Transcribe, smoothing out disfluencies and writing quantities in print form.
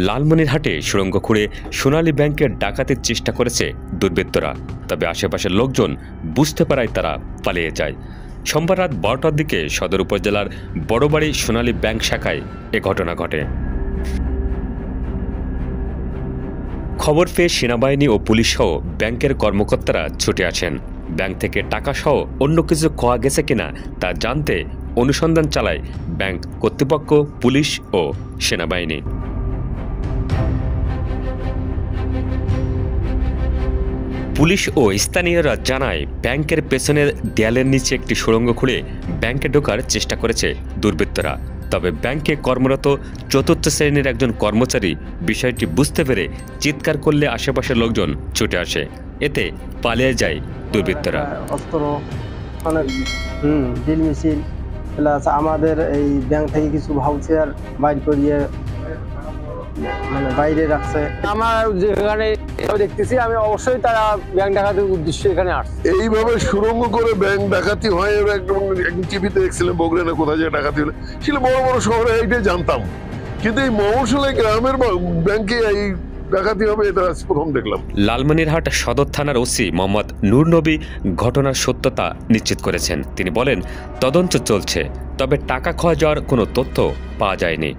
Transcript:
লালমনিরহাটে সুড়ঙ্গ খুঁড়ে সোনালী ব্যাংকের ডাকাতির চেষ্টা করেছে দুর্বৃত্তরা, তবে আশেপাশের লোকজন বুঝতে পারায় তারা পালিয়ে যায়। সোমবার রাত 12টার দিকে সদর উপজেলার বড়বাড়ি সোনালী ব্যাংক শাখায় এ ঘটনা ঘটে। খবর পেয়ে সেনাবাহিনী ও পুলিশ সহ ব্যাংকের কর্মকর্তারা ছুটে আসেন। ব্যাংক থেকে টাকা সহ অন্য কিছু খোয়া গেছে কিনা তা জানতে অনুসন্ধান চালায় ব্যাংক কর্তৃপক্ষ, পুলিশ ও সেনাবাহিনী। পুলিশ ও স্থানীয়রা জানায়, ব্যাংকের পেছনের দেয়ালের নিচে একটি সুড়ঙ্গ খুঁড়ে ব্যাংকে ঢোকার চেষ্টা করেছে দুর্বৃত্তরা। তবে ব্যাংকে কর্মরত চতুর্থ শ্রেণীর একজন কর্মচারী বিষয়টি বুঝতে পেরে চিৎকার করলে আশেপাশের লোকজন ছুটে আসে। এতে পালিয়ে যায় দুর্বৃত্তরা। অস্ত্র, অনেক ড্রিল মেশিন প্লাস আমাদের এই ব্যাংক থেকে কিছু ভাউচার বাইর করিয়ে বাইরে রাখছে। আমার যেখানে দেখতেছি আমি অবশ্যই তারা ব্যাংক ডাকাতির উদ্দেশ্যে এখানে আসছে। এইভাবে সুড়ঙ্গ করে ব্যাংক ডাকাতি হয় একদম টিভিতে দেখছিলাম, বগুড়া কোথায় যে ডাকাতি হলে ছিল বড় বড় শহরে, এইটাই জানতাম, কিন্তু এই মফস্বলে গ্রামের ব্যাংকে এই ডাকাতি হবে এটা প্রথম দেখলাম। লালমনিরহাট সদর থানার ওসি মোহাম্মদ নূর নবী ঘটনার সত্যতা নিশ্চিত করেছেন। তিনি বলেন, তদন্ত চলছে, তবে টাকা খোয়া যাওয়ার কোনো তথ্য পাওয়া যায়নি।